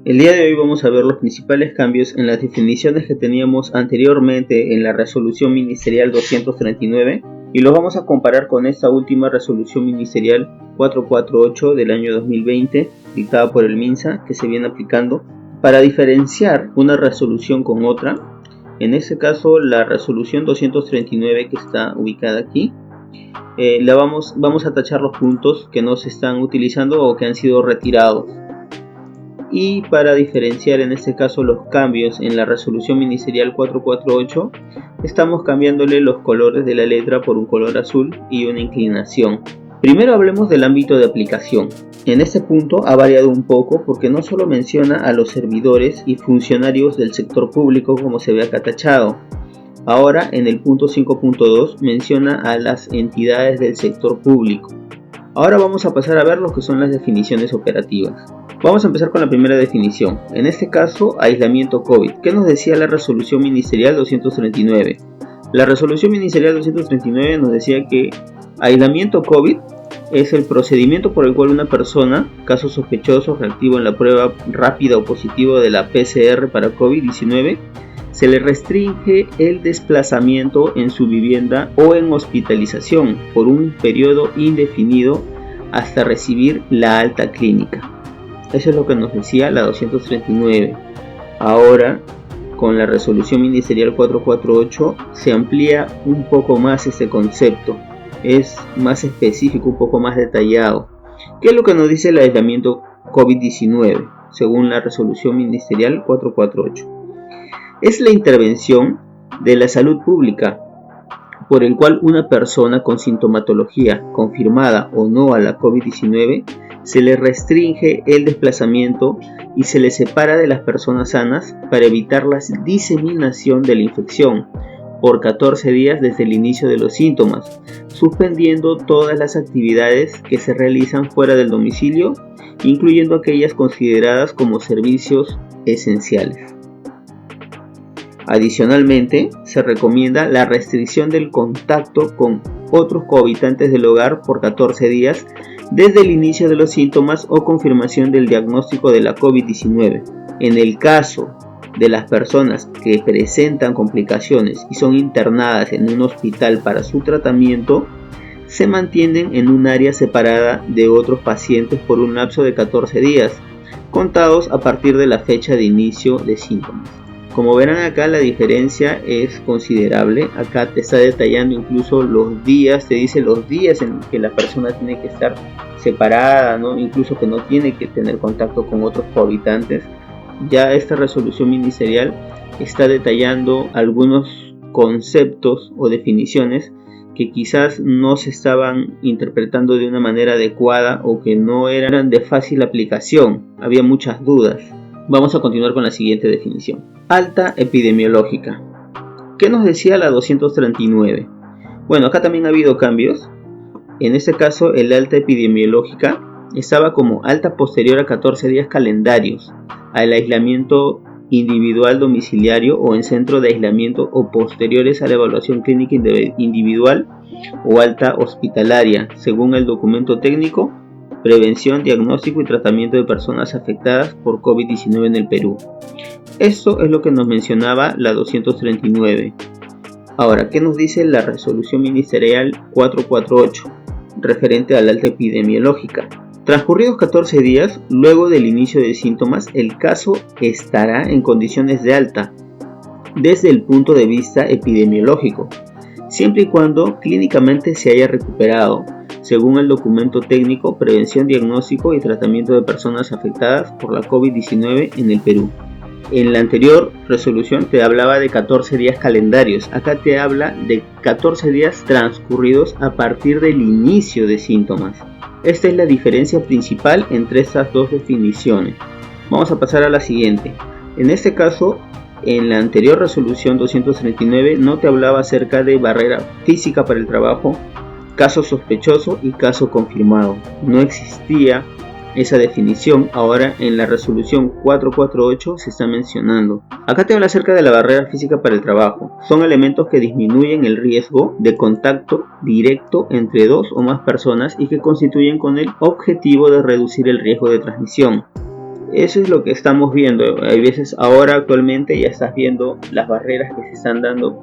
El día de hoy vamos a ver los principales cambios en las definiciones que teníamos anteriormente en la resolución ministerial 239 y los vamos a comparar con esta última resolución ministerial 448 del año 2020 dictada por el MINSA que se viene aplicando para diferenciar una resolución con otra. En este caso la resolución 239 que está ubicada aquí vamos a tachar los puntos que no se están utilizando o que han sido retirados. Y para diferenciar en este caso los cambios en la resolución ministerial 448, estamos cambiándole los colores de la letra por un color azul y una inclinación. Primero hablemos del ámbito de aplicación. En este punto ha variado un poco porque no solo menciona a los servidores y funcionarios del sector público como se ve acá tachado. Ahora en el punto 5.2 menciona a las entidades del sector público. Ahora vamos a pasar a ver lo que son las definiciones operativas. Vamos a empezar con la primera definición. En este caso, aislamiento COVID. ¿Qué nos decía la resolución ministerial 239? La resolución ministerial 239 nos decía que aislamiento COVID es el procedimiento por el cual una persona, caso sospechoso reactivo en la prueba rápida o positivo de la PCR para COVID-19, se le restringe el desplazamiento en su vivienda o en hospitalización por un periodo indefinido hasta recibir la alta clínica. Eso es lo que nos decía la 239. Ahora, con la resolución ministerial 448, se amplía un poco más este concepto. Es más específico, un poco más detallado. ¿Qué es lo que nos dice el aislamiento COVID-19? Según la resolución ministerial 448. Es la intervención de la salud pública por el cual una persona con sintomatología confirmada o no a la COVID-19 se le restringe el desplazamiento y se le separa de las personas sanas para evitar la diseminación de la infección por 14 días desde el inicio de los síntomas, suspendiendo todas las actividades que se realizan fuera del domicilio, incluyendo aquellas consideradas como servicios esenciales. Adicionalmente, se recomienda la restricción del contacto con otros cohabitantes del hogar por 14 días desde el inicio de los síntomas o confirmación del diagnóstico de la COVID-19. En el caso de las personas que presentan complicaciones y son internadas en un hospital para su tratamiento, se mantienen en un área separada de otros pacientes por un lapso de 14 días, contados a partir de la fecha de inicio de síntomas. Como verán acá, la diferencia es considerable. Acá te está detallando incluso los días, te dice los días en que la persona tiene que estar separada, ¿no? Incluso que no tiene que tener contacto con otros cohabitantes. Ya esta resolución ministerial está detallando algunos conceptos o definiciones que quizás no se estaban interpretando de una manera adecuada o que no eran de fácil aplicación. Había muchas dudas. Vamos a continuar con la siguiente definición. Alta epidemiológica. ¿Qué nos decía la 239? Bueno, acá también ha habido cambios. En este caso, el alta epidemiológica estaba como alta posterior a 14 días calendarios al aislamiento individual domiciliario o en centro de aislamiento o posteriores a la evaluación clínica individual o alta hospitalaria, según el documento técnico Prevención, diagnóstico y tratamiento de personas afectadas por COVID-19 en el Perú. Esto es lo que nos mencionaba la 239. Ahora, ¿qué nos dice la resolución ministerial 448 referente a la alta epidemiológica? Transcurridos 14 días, luego del inicio de síntomas, el caso estará en condiciones de alta desde el punto de vista epidemiológico, siempre y cuando clínicamente se haya recuperado, según el documento técnico Prevención, diagnóstico y tratamiento de personas afectadas por la COVID-19 en el Perú. En la anterior resolución te hablaba de 14 días calendarios, acá te habla de 14 días transcurridos a partir del inicio de síntomas. Esta es la diferencia principal entre estas dos definiciones. Vamos a pasar a la siguiente. En este caso, en la anterior resolución 239 no te hablaba acerca de barrera física para el trabajo, caso sospechoso y caso confirmado. No existía esa definición. Ahora en la resolución 448 se está mencionando. Acá te habla acerca de la barrera física para el trabajo. Son elementos que disminuyen el riesgo de contacto directo entre dos o más personas y que constituyen con el objetivo de reducir el riesgo de transmisión. Eso es lo que estamos viendo. Hay veces ahora actualmente ya estás viendo las barreras que se están dando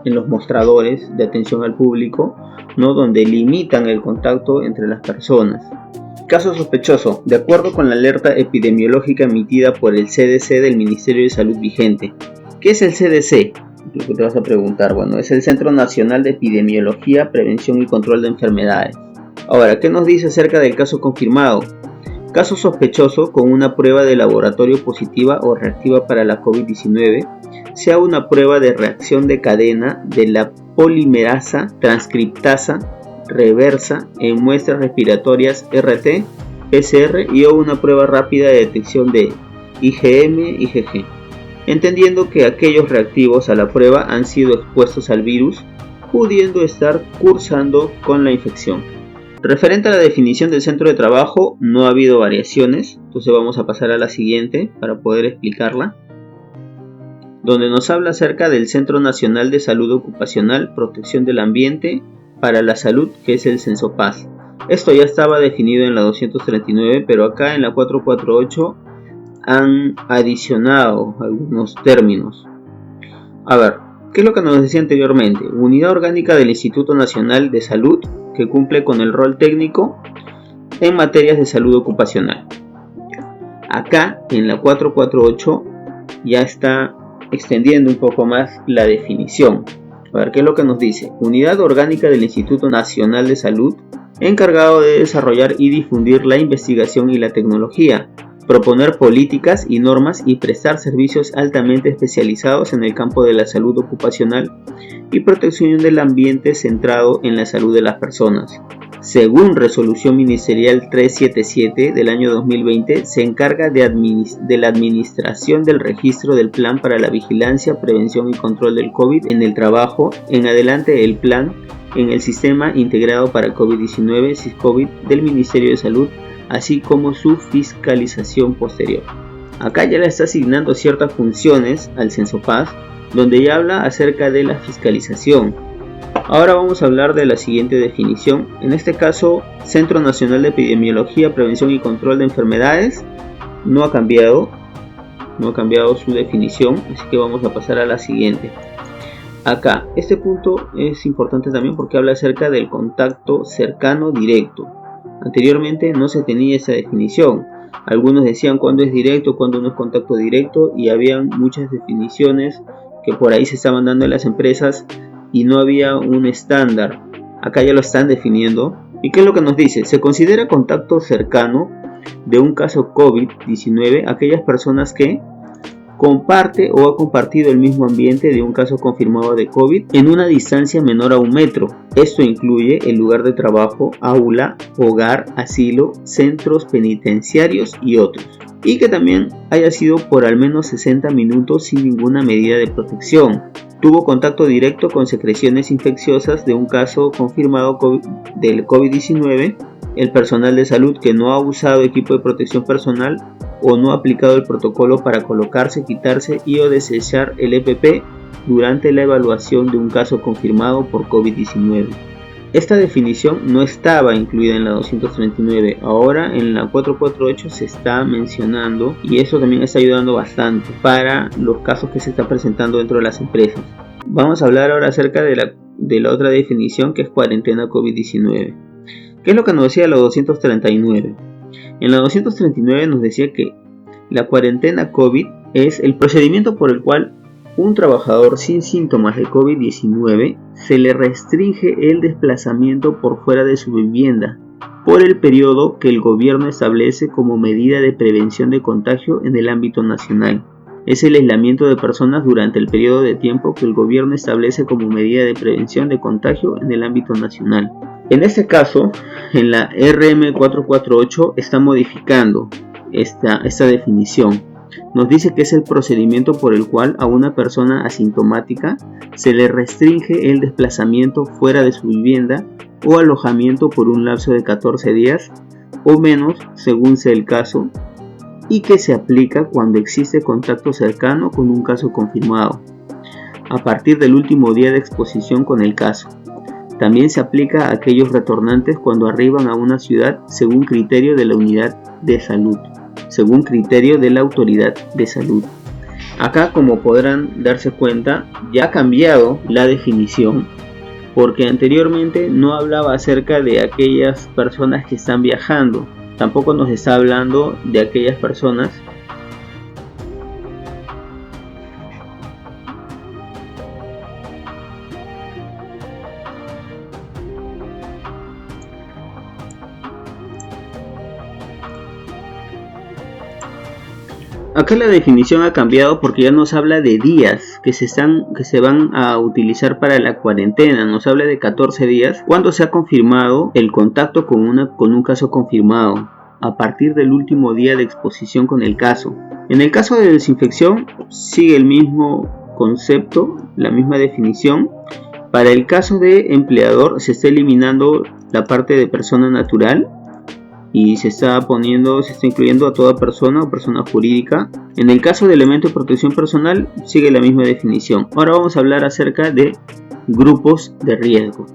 en los mostradores de atención al público, ¿no? Donde limitan el contacto entre las personas. Caso sospechoso. De acuerdo con la alerta epidemiológica emitida por el CDC del Ministerio de Salud vigente. ¿Qué es el CDC? Lo que te vas a preguntar. Bueno, es el Centro Nacional de Epidemiología, Prevención y Control de Enfermedades. Ahora, ¿qué nos dice acerca del caso confirmado? Caso sospechoso con una prueba de laboratorio positiva o reactiva para la COVID-19, sea una prueba de reacción de cadena de la polimerasa transcriptasa reversa en muestras respiratorias RT, PCR y o una prueba rápida de detección de IgM, IgG, entendiendo que aquellos reactivos a la prueba han sido expuestos al virus, pudiendo estar cursando con la infección. Referente a la definición del centro de trabajo, no ha habido variaciones, entonces vamos a pasar a la siguiente para poder explicarla, donde nos habla acerca del Centro Nacional de Salud Ocupacional, Protección del Ambiente para la Salud, que es el CENSOPAS. Esto ya estaba definido en la 239, pero acá en la 448 han adicionado algunos términos. A ver, ¿qué es lo que nos decía anteriormente? Unidad orgánica del Instituto Nacional de Salud, que cumple con el rol técnico en materias de salud ocupacional. Acá en la 448 ya está extendiendo un poco más la definición. A ver, ¿qué es lo que nos dice? Unidad orgánica del Instituto Nacional de Salud, encargado de desarrollar y difundir la investigación y la tecnología, proponer políticas y normas y prestar servicios altamente especializados en el campo de la salud ocupacional y protección del ambiente centrado en la salud de las personas. Según Resolución Ministerial 377 del año 2020, se encarga de la administración del registro del Plan para la Vigilancia, Prevención y Control del COVID en el trabajo, en adelante el plan en el Sistema Integrado para COVID-19, SISCOVID, del Ministerio de Salud, así como su fiscalización posterior. Acá ya le está asignando ciertas funciones al CENSOPAS, donde ya habla acerca de la fiscalización. Ahora vamos a hablar de la siguiente definición. En este caso, Centro Nacional de Epidemiología, Prevención y Control de Enfermedades no ha cambiado su definición, así que vamos a pasar a la siguiente. Acá, este punto es importante también porque habla acerca del contacto cercano directo. Anteriormente no se tenía esa definición. Algunos decían cuándo es directo, cuándo no es contacto directo, y habían muchas definiciones que por ahí se estaban dando en las empresas y no había un estándar. Acá ya lo están definiendo. ¿Y qué es lo que nos dice? Se considera contacto cercano de un caso COVID-19 aquellas personas que comparte o ha compartido el mismo ambiente de un caso confirmado de COVID en una distancia menor a 1 metro. Esto incluye el lugar de trabajo, aula, hogar, asilo, centros penitenciarios y otros. Y que también haya sido por al menos 60 minutos sin ninguna medida de protección. Tuvo contacto directo con secreciones infecciosas de un caso confirmado del COVID-19, el personal de salud que no ha usado equipo de protección personal o no ha aplicado el protocolo para colocarse, quitarse y o desechar el EPP durante la evaluación de un caso confirmado por COVID-19. Esta definición no estaba incluida en la 239, ahora en la 448 se está mencionando y eso también está ayudando bastante para los casos que se están presentando dentro de las empresas. Vamos a hablar ahora acerca de la otra definición, que es cuarentena COVID-19. ¿Qué es lo que nos decía la 239? En la 239 nos decía que la cuarentena COVID es el procedimiento por el cual un trabajador sin síntomas de COVID-19 se le restringe el desplazamiento por fuera de su vivienda por el periodo que el gobierno establece como medida de prevención de contagio en el ámbito nacional. Es el aislamiento de personas durante el periodo de tiempo que el gobierno establece como medida de prevención de contagio en el ámbito nacional. En este caso, en la RM 448 está modificando esta definición. Nos dice que es el procedimiento por el cual a una persona asintomática se le restringe el desplazamiento fuera de su vivienda o alojamiento por un lapso de 14 días o menos, según sea el caso, y que se aplica cuando existe contacto cercano con un caso confirmado, a partir del último día de exposición con el caso. También se aplica a aquellos retornantes cuando arriban a una ciudad según criterio de la unidad de salud. según criterio de la autoridad de salud. Acá, como podrán darse cuenta, ya ha cambiado la definición, porque anteriormente no hablaba acerca de aquellas personas que están viajando, tampoco nos está hablando de aquellas personas Acá la definición ha cambiado porque ya nos habla de días que se van a utilizar para la cuarentena. Nos habla de 14 días cuando se ha confirmado el contacto con un caso confirmado a partir del último día de exposición con el caso. En el caso de desinfección sigue el mismo concepto, la misma definición. Para el caso de empleador se está eliminando la parte de persona natural y se está incluyendo a toda persona o persona jurídica. En el caso de elemento de protección personal sigue la misma definición. Ahora vamos a hablar acerca de grupos de riesgo.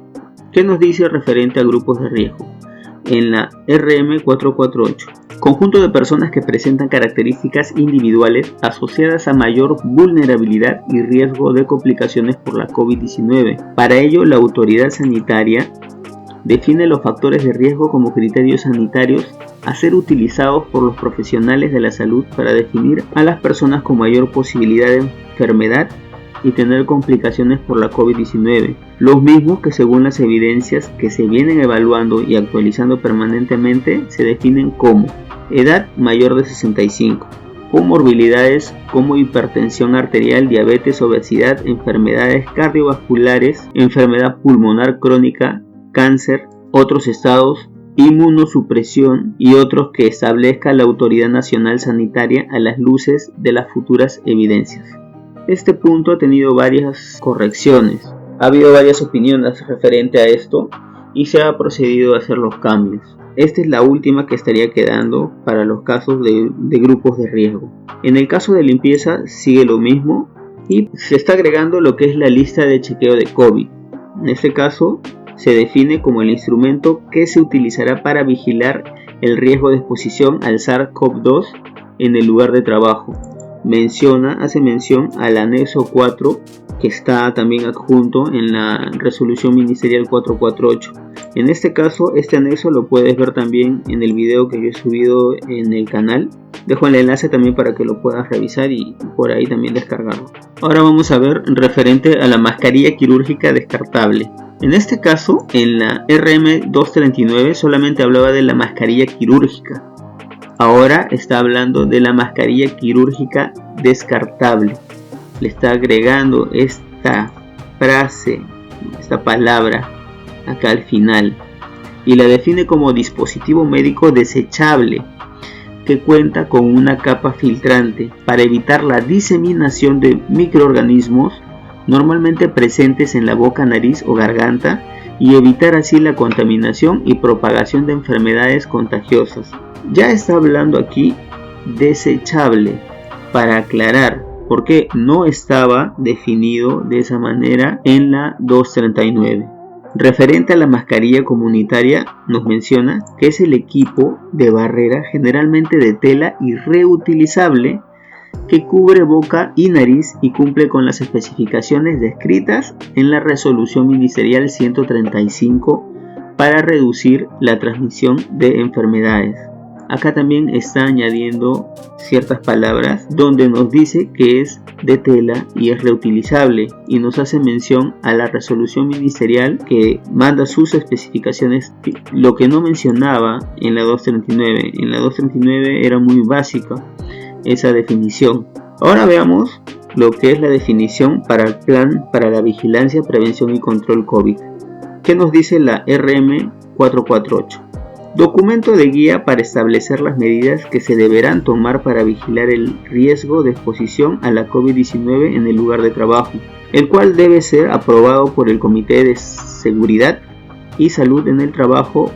¿Qué nos dice referente a grupos de riesgo? En la RM 448, conjunto de personas que presentan características individuales asociadas a mayor vulnerabilidad y riesgo de complicaciones por la COVID-19. Para ello, la autoridad sanitaria define los factores de riesgo como criterios sanitarios a ser utilizados por los profesionales de la salud para definir a las personas con mayor posibilidad de enfermedad y tener complicaciones por la COVID-19, los mismos que según las evidencias que se vienen evaluando y actualizando permanentemente se definen como edad mayor de 65, comorbilidades como hipertensión arterial, diabetes, obesidad, enfermedades cardiovasculares, enfermedad pulmonar crónica, cáncer, otros estados, inmunosupresión y otros que establezca la Autoridad Nacional Sanitaria a las luces de las futuras evidencias. Este punto ha tenido varias correcciones, ha habido varias opiniones referente a esto y se ha procedido a hacer los cambios. Esta es la última que estaría quedando para los casos de grupos de riesgo. En el caso de limpieza sigue lo mismo y se está agregando lo que es la lista de chequeo de COVID. En este caso se define como el instrumento que se utilizará para vigilar el riesgo de exposición al SARS-CoV-2 en el lugar de trabajo. Hace mención al anexo 4 que está también adjunto en la resolución ministerial 448. En este caso, este anexo lo puedes ver también en el video que yo he subido en el canal. Dejo el enlace también para que lo puedas revisar y por ahí también descargarlo. Ahora vamos a ver referente a la mascarilla quirúrgica descartable. En este caso, en la RM 239 solamente hablaba de la mascarilla quirúrgica. Ahora está hablando de la mascarilla quirúrgica descartable. Le está agregando esta frase, esta palabra acá al final. Y la define como dispositivo médico desechable que cuenta con una capa filtrante para evitar la diseminación de microorganismos normalmente presentes en la boca, nariz o garganta y evitar así la contaminación y propagación de enfermedades contagiosas. Ya está hablando aquí desechable para aclarar por qué no estaba definido de esa manera en la 239. Referente a la mascarilla comunitaria, nos menciona que es el equipo de barrera generalmente de tela y reutilizable que cubre boca y nariz y cumple con las especificaciones descritas en la resolución ministerial 135 para reducir la transmisión de enfermedades. Acá también está añadiendo ciertas palabras donde nos dice que es de tela y es reutilizable y nos hace mención a la resolución ministerial que manda sus especificaciones, lo que no mencionaba en la 239. En la 239 era muy básica esa definición. Ahora veamos lo que es la definición para el plan para la vigilancia, prevención y control COVID. ¿Qué nos dice la RM 448? Documento de guía para establecer las medidas que se deberán tomar para vigilar el riesgo de exposición a la COVID-19 en el lugar de trabajo, el cual debe ser aprobado por el Comité de Seguridad y Salud en el Trabajo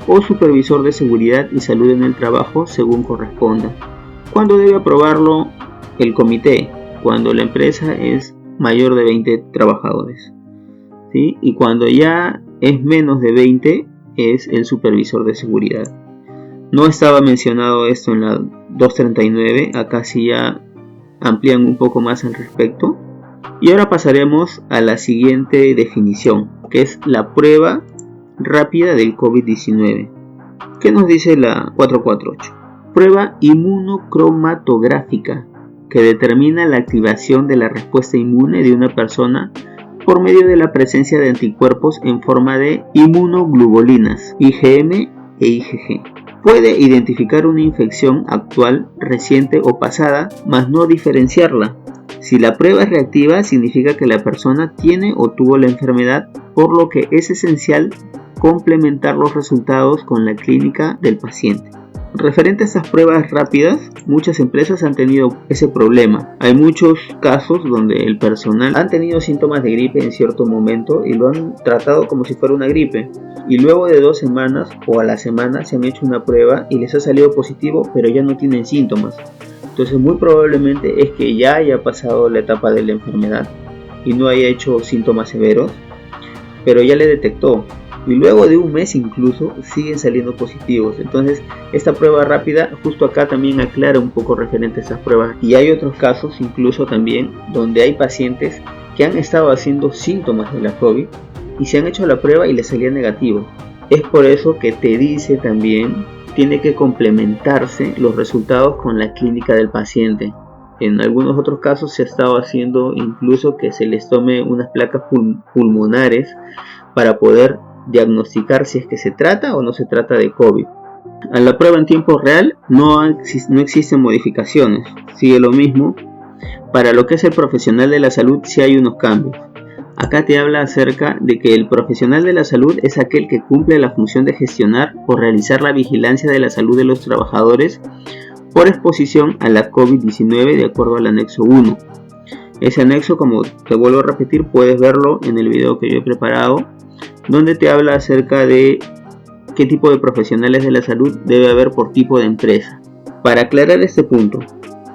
o Supervisor de Seguridad y Salud en el Trabajo según corresponda. ¿Cuándo debe aprobarlo el comité? Cuando la empresa es mayor de 20 trabajadores, ¿sí? Y cuando ya es menos de 20 es el supervisor de seguridad. No estaba mencionado esto en la 239, acá sí ya amplían un poco más al respecto. Y ahora pasaremos a la siguiente definición, que es la prueba rápida del COVID-19. ¿Qué nos dice la 448? Prueba inmunocromatográfica que determina la activación de la respuesta inmune de una persona por medio de la presencia de anticuerpos en forma de inmunoglobulinas, IgM e IgG. Puede identificar una infección actual, reciente o pasada, mas no diferenciarla. Si la prueba es reactiva, significa que la persona tiene o tuvo la enfermedad, por lo que es esencial complementar los resultados con la clínica del paciente. Referente a estas pruebas rápidas, muchas empresas han tenido ese problema. Hay muchos casos donde el personal han tenido síntomas de gripe en cierto momento y lo han tratado como si fuera una gripe. Y luego de 2 semanas o a la semana se han hecho una prueba y les ha salido positivo, pero ya no tienen síntomas. Entonces muy probablemente es que ya haya pasado la etapa de la enfermedad y no haya hecho síntomas severos, pero ya le detectó. Y luego de un mes incluso siguen saliendo positivos. Entonces esta prueba rápida justo acá también aclara un poco referente a estas pruebas. Y hay otros casos incluso también donde hay pacientes que han estado haciendo síntomas de la COVID y se han hecho la prueba y les salía negativo. Es por eso que te dice también, tiene que complementarse los resultados con la clínica del paciente. En algunos otros casos se ha estado haciendo incluso que se les tome unas placas pulmonares para poder diagnosticar si es que se trata o no se trata de COVID. A la prueba en tiempo real no existen modificaciones, sigue lo mismo. Para lo que es el profesional de la salud sí hay unos cambios. Acá te habla acerca de que el profesional de la salud es aquel que cumple la función de gestionar o realizar la vigilancia de la salud de los trabajadores por exposición a la COVID-19 de acuerdo al anexo 1. Ese anexo, como te vuelvo a repetir, puedes verlo en el video que yo he preparado, donde te habla acerca de qué tipo de profesionales de la salud debe haber por tipo de empresa. Para aclarar este punto,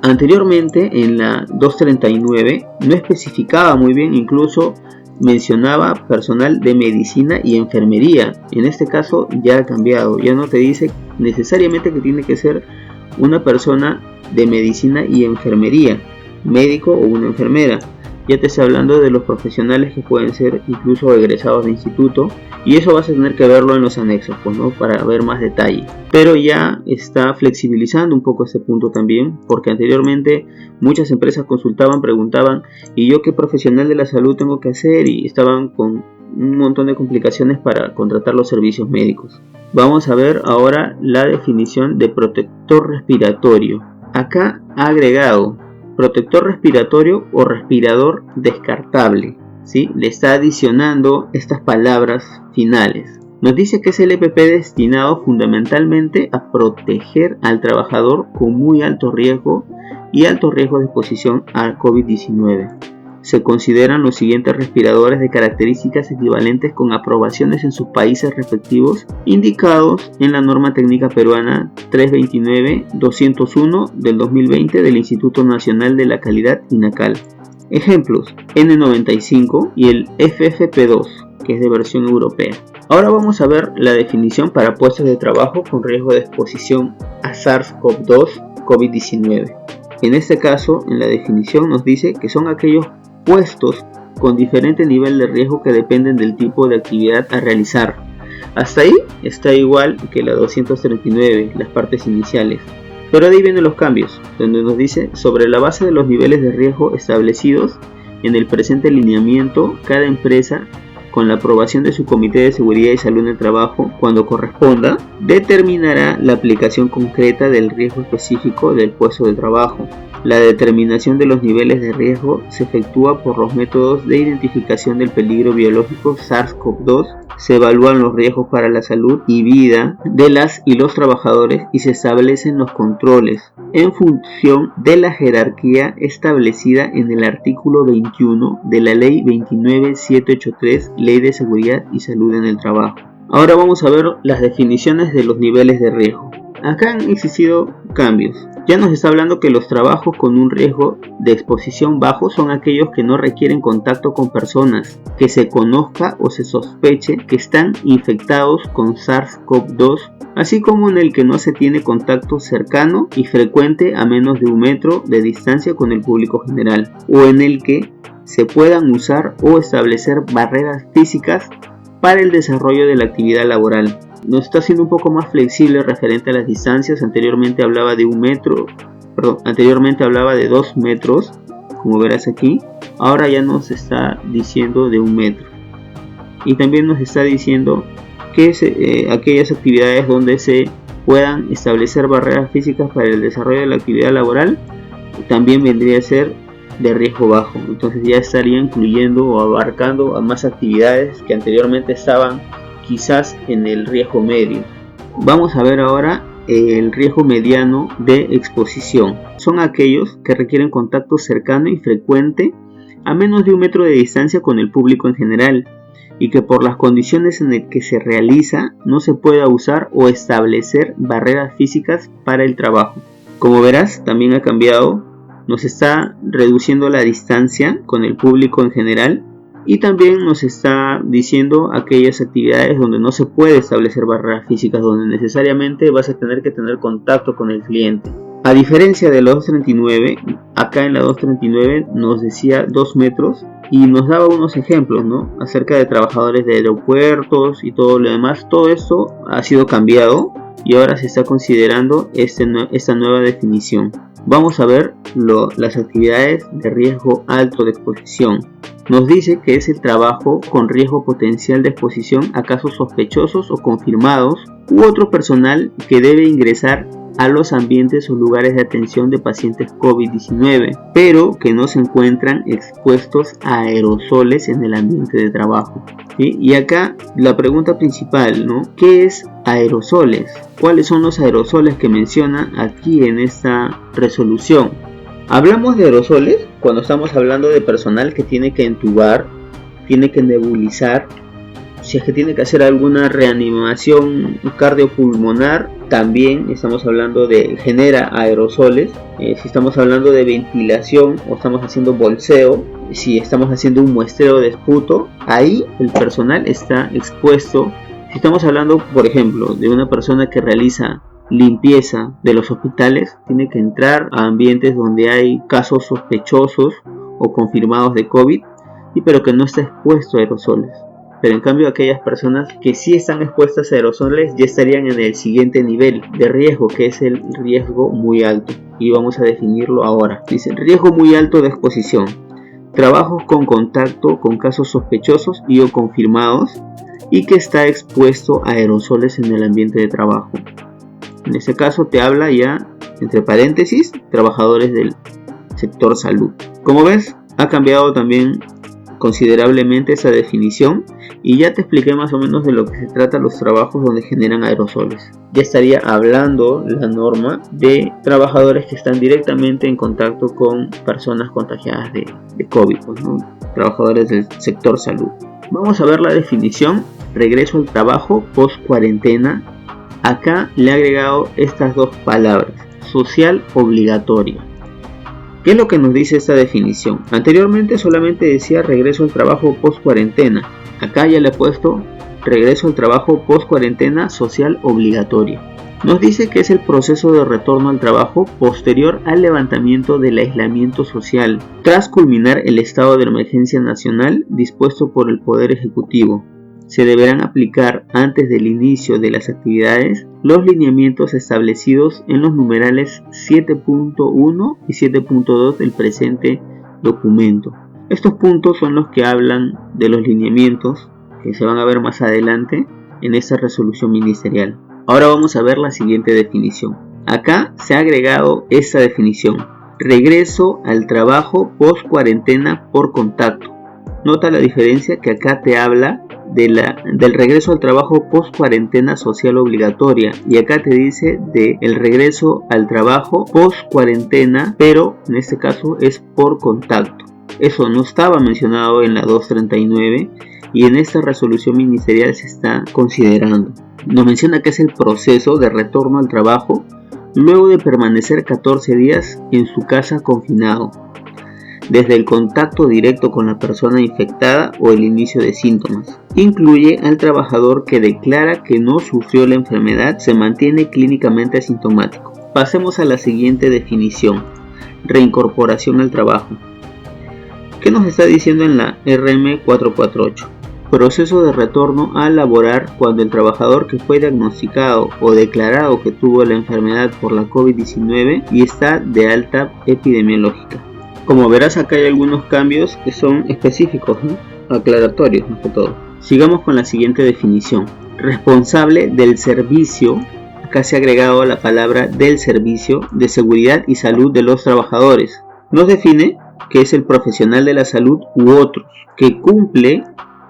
anteriormente en la 239 no especificaba muy bien, incluso mencionaba personal de medicina y enfermería. En este caso ya ha cambiado, ya no te dice necesariamente que tiene que ser una persona de medicina y enfermería, médico o una enfermera. Ya te está hablando de los profesionales que pueden ser incluso egresados de instituto, y eso vas a tener que verlo en los anexos, pues, ¿no? Para ver más detalle. Pero ya está flexibilizando un poco este punto también, porque anteriormente muchas empresas consultaban, preguntaban, ¿y yo qué profesional de la salud tengo que hacer? Y estaban con un montón de complicaciones para contratar los servicios médicos. Vamos a ver ahora la definición de protector respiratorio. Acá ha agregado protector respiratorio o respirador descartable, ¿sí? Le está adicionando estas palabras finales. Nos dice que es el EPP destinado fundamentalmente a proteger al trabajador con muy alto riesgo y alto riesgo de exposición al COVID-19. Se consideran los siguientes respiradores de características equivalentes con aprobaciones en sus países respectivos, indicados en la norma técnica peruana 329-201 del 2020 del Instituto Nacional de la Calidad INACAL. Ejemplos: N95 y el FFP2, que es de versión europea. Ahora vamos a ver la definición para puestos de trabajo con riesgo de exposición a SARS-CoV-2 COVID-19. En este caso, en la definición nos dice que son aquellos puestos con diferente nivel de riesgo que dependen del tipo de actividad a realizar. Hasta ahí está igual que la 239, las partes iniciales. Pero de ahí vienen los cambios, donde nos dice: sobre la base de los niveles de riesgo establecidos en el presente lineamiento, cada empresa, con la aprobación de su Comité de Seguridad y Salud en el Trabajo, cuando corresponda, determinará la aplicación concreta del riesgo específico del puesto de trabajo. La determinación de los niveles de riesgo se efectúa por los métodos de identificación del peligro biológico SARS-CoV-2. Se evalúan los riesgos para la salud y vida de las y los trabajadores y se establecen los controles en función de la jerarquía establecida en el artículo 21 de la Ley 29783, Ley de Seguridad y Salud en el Trabajo. Ahora vamos a ver las definiciones de los niveles de riesgo. Acá han existido cambios. Ya nos está hablando que los trabajos con un riesgo de exposición bajo son aquellos que no requieren contacto con personas que se conozca o se sospeche que están infectados con SARS-CoV-2 así como en el que no se tiene contacto cercano y frecuente a menos de 1 metro de distancia con el público general, o en el que se puedan usar o establecer barreras físicas para el desarrollo de la actividad laboral. Nos está haciendo un poco más flexible referente a las distancias. Anteriormente hablaba de 2 metros, como verás aquí. Ahora ya nos está diciendo de 1 metro. Y también nos está diciendo que aquellas actividades donde se puedan establecer barreras físicas para el desarrollo de la actividad laboral también vendría a ser de riesgo bajo. Entonces ya estaría incluyendo o abarcando a más actividades que anteriormente estaban quizás en el riesgo medio. Vamos a ver ahora el riesgo mediano de exposición. Son aquellos que requieren contacto cercano y frecuente a menos de 1 metro de distancia con el público en general, y que por las condiciones en las que se realiza no se pueda usar o establecer barreras físicas para el trabajo. Como verás, también ha cambiado, nos está reduciendo la distancia con el público en general, y también nos está diciendo aquellas actividades donde no se puede establecer barreras físicas, donde necesariamente vas a tener que tener contacto con el cliente. A diferencia de la 239, acá en la 239 nos decía 2 metros y nos daba unos ejemplos, ¿no?, acerca de trabajadores de aeropuertos y todo lo demás. Todo esto ha sido cambiado y ahora se está considerando esta nueva definición. Vamos a ver las actividades de riesgo alto de exposición. Nos dice que es el trabajo con riesgo potencial de exposición a casos sospechosos o confirmados u otro personal que debe ingresar a los ambientes o lugares de atención de pacientes COVID-19, pero que no se encuentran expuestos a aerosoles en el ambiente de trabajo. ¿Sí? Y acá la pregunta principal, ¿no? ¿Qué es aerosoles? ¿Cuáles son los aerosoles que menciona aquí en esta resolución? Hablamos de aerosoles cuando estamos hablando de personal que tiene que entubar, tiene que nebulizar, si es que tiene que hacer alguna reanimación cardiopulmonar, también estamos hablando de genera aerosoles. Si estamos hablando de ventilación o estamos haciendo bolseo, si estamos haciendo un muestreo de esputo, ahí el personal está expuesto. Si estamos hablando, por ejemplo, de una persona que realiza limpieza de los hospitales, tiene que entrar a ambientes donde hay casos sospechosos o confirmados de COVID, pero que no está expuesto a aerosoles. Pero en cambio aquellas personas que sí están expuestas a aerosoles ya estarían en el siguiente nivel de riesgo, que es el riesgo muy alto, y vamos a definirlo ahora. Dice: riesgo muy alto de exposición: trabajos con contacto con casos sospechosos y o confirmados y que está expuesto a aerosoles en el ambiente de trabajo. En este caso te habla ya, entre paréntesis, trabajadores del sector salud. Como ves, ha cambiado también considerablemente esa definición y ya te expliqué más o menos de lo que se trata los trabajos donde generan aerosoles. Ya estaría hablando la norma de trabajadores que están directamente en contacto con personas contagiadas de COVID, ¿no? Trabajadores del sector salud. Vamos a ver la definición: regreso al trabajo post cuarentena. Acá le he agregado estas dos palabras: social obligatorio. ¿Qué es lo que nos dice esta definición? Anteriormente solamente decía regreso al trabajo post cuarentena. Acá ya le he puesto regreso al trabajo post cuarentena social obligatorio. Nos dice que es el proceso de retorno al trabajo posterior al levantamiento del aislamiento social, tras culminar el estado de emergencia nacional dispuesto por el Poder Ejecutivo. Se deberán aplicar antes del inicio de las actividades los lineamientos establecidos en los numerales 7.1 y 7.2 del presente documento. Estos puntos son los que hablan de los lineamientos que se van a ver más adelante en esta resolución ministerial. Ahora vamos a ver la siguiente definición. Acá se ha agregado esta definición: regreso al trabajo post cuarentena por contacto. Nota la diferencia que acá te habla del regreso al trabajo post cuarentena social obligatoria, y acá te dice del regreso al trabajo post cuarentena, pero en este caso es por contacto. Eso no estaba mencionado en la 239 y en esta resolución ministerial se está considerando. Nos menciona que es el proceso de retorno al trabajo luego de permanecer 14 días en su casa confinado. desde el contacto directo con la persona infectada o el inicio de síntomas. Incluye al trabajador que declara que no sufrió la enfermedad, se mantiene clínicamente asintomático. Pasemos a la siguiente definición: reincorporación al trabajo. ¿Qué nos está diciendo en la RM 448? Proceso de retorno a laborar cuando el trabajador que fue diagnosticado o declarado que tuvo la enfermedad por la COVID-19 y está de alta epidemiológica. Como verás, acá hay algunos cambios que son específicos, aclaratorios más que todo. Sigamos con la siguiente definición: responsable del servicio. Acá se ha agregado la palabra del servicio de seguridad y salud de los trabajadores. Nos define que es el profesional de la salud u otros que cumple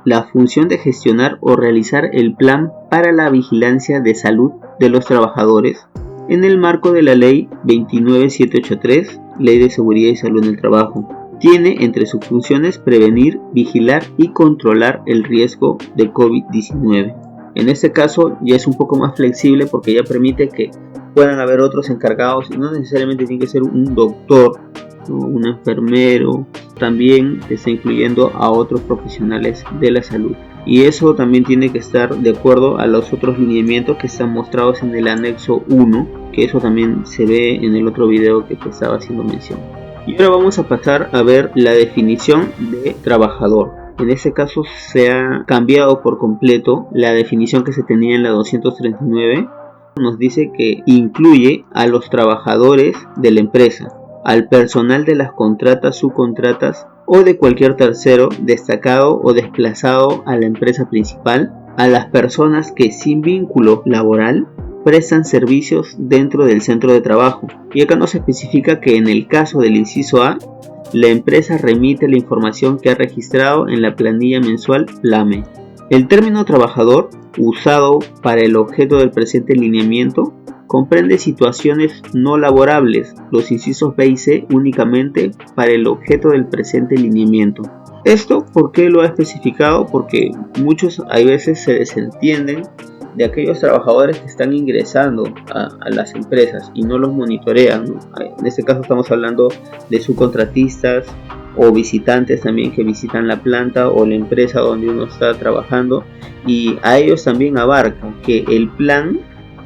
la función de gestionar o realizar el plan para la vigilancia de salud de los trabajadores en el marco de la Ley 29783, Ley de Seguridad y Salud en el Trabajo. Tiene entre sus funciones prevenir, vigilar y controlar el riesgo de COVID-19. En este caso ya es un poco más flexible porque ya permite que puedan haber otros encargados y no necesariamente tiene que ser un doctor, un enfermero, también está incluyendo a otros profesionales de la salud. Y eso también tiene que estar de acuerdo a los otros lineamientos que están mostrados en el anexo 1, que eso también se ve en el otro video que te estaba haciendo mención. Y ahora vamos a pasar a ver la definición de trabajador. En este caso se ha cambiado por completo la definición que se tenía en la 239. Nos dice que incluye a los trabajadores de la empresa, al personal de las contratas, subcontratas o de cualquier tercero destacado o desplazado a la empresa principal, a las personas que sin vínculo laboral prestan servicios dentro del centro de trabajo. Y acá nos especifica que en el caso del inciso A, la empresa remite la información que ha registrado en la planilla mensual PLAME. El término trabajador, usado para el objeto del presente lineamiento, comprende situaciones no laborables, los incisos B y C únicamente para el objeto del presente lineamiento. Esto, ¿por qué lo ha especificado? Porque muchos a veces se desentienden de aquellos trabajadores que están ingresando a las empresas y no los monitorean, ¿no? En este caso estamos hablando de subcontratistas o visitantes también que visitan la planta o la empresa donde uno está trabajando, y a ellos también abarca que el plan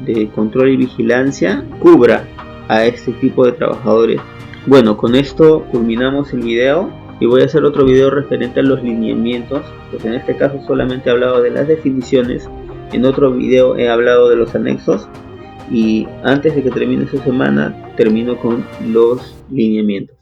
de control y vigilancia cubra a este tipo de trabajadores. Bueno, con esto culminamos el video y voy a hacer otro video referente a los lineamientos, porque en este caso solamente he hablado de las definiciones. En otro video he hablado de los anexos y antes de que termine esta semana termino con los lineamientos.